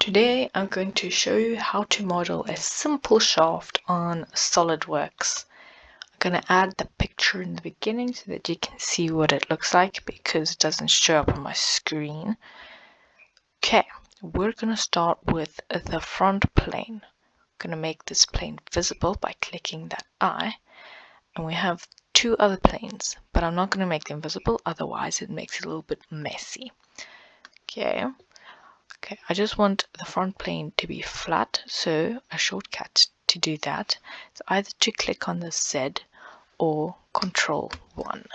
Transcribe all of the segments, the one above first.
Today I'm going to show you how to model a simple shaft on Solidworks. I'm going to add the picture in the beginning so that you can see what it looks like because it doesn't show up on my screen. Okay, we're going to start with the front plane. I'm going to make this plane visible by clicking that eye. And we have two other planes, but I'm not going to make them visible, otherwise it makes it a little bit messy. Okay, I just want the front plane to be flat, so a shortcut to do that is either to click on the Z or Control 1.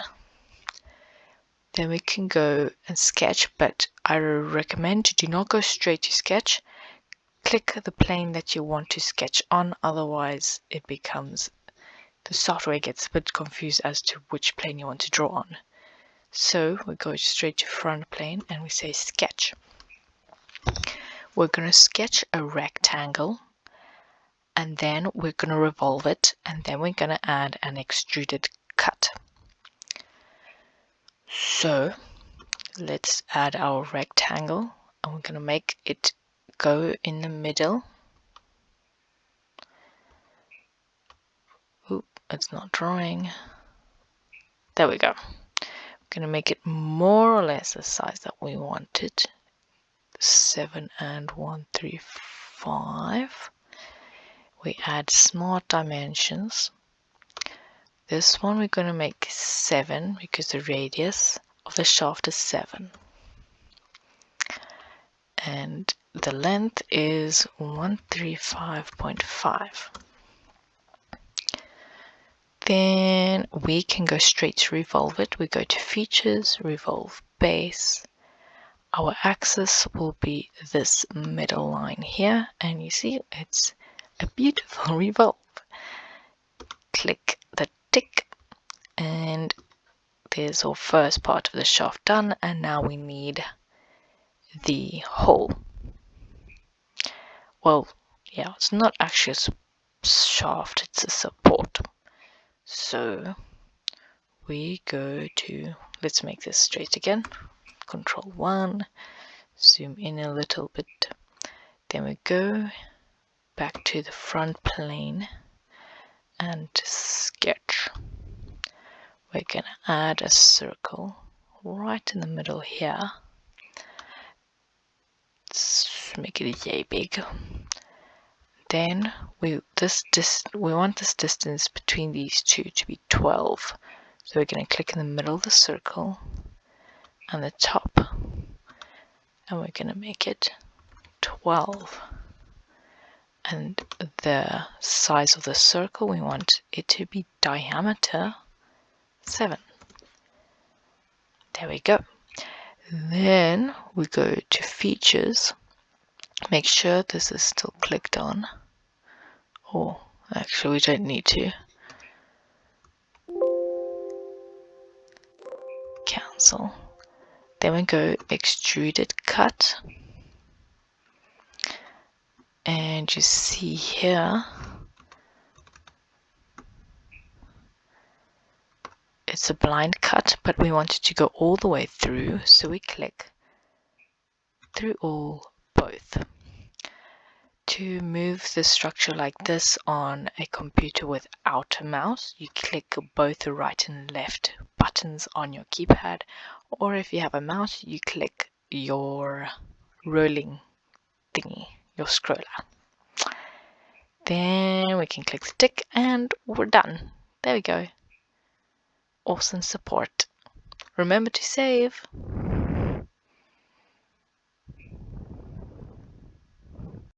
Then we can go and sketch, but I recommend you do not go straight to sketch. Click the plane that you want to sketch on, otherwise the software gets a bit confused as to which plane you want to draw on. So we go straight to front plane and we say sketch. We're going to sketch a rectangle and then we're going to revolve it and then we're going to add an extruded cut. So let's add our rectangle and we're going to make it go in the middle. Oop, it's not drawing. There we go. We're going to make it more or less the size that we wanted. 7 and 135. We add smart dimensions. This one we're going to make 7 because the radius of the shaft is 7. And the length is 135.5. Then we can go straight to revolve it. We go to features, revolve base. Our axis will be this middle line here, and you see it's a beautiful revolve. Click the tick, and there's our first part of the shaft done, and now we need the hole. Well, yeah, it's not actually a shaft, it's a support. So we go to, let's make this straight again. Control 1, zoom in a little bit. Then we go back to the front plane and sketch. We're going to add a circle right in the middle here. Let's make it yay big. Then we want this distance between these two to be 12. So we're going to click in the middle of the circle and the top, and we're going to make it 12. And the size of the circle, we want it to be diameter 7. There we go. Then we go to features. Make sure this is still clicked on. Oh, actually we don't need to. Cancel. Then we go extruded cut. And you see here, it's a blind cut, but we want it to go all the way through, so we click through all both. To move the structure like this on a computer without a mouse, you click both the right and left buttons on your keypad, or if you have a mouse, you click your rolling thingy, your scroller. Then we can click the tick and we're done. There we go. Awesome support. Remember to save.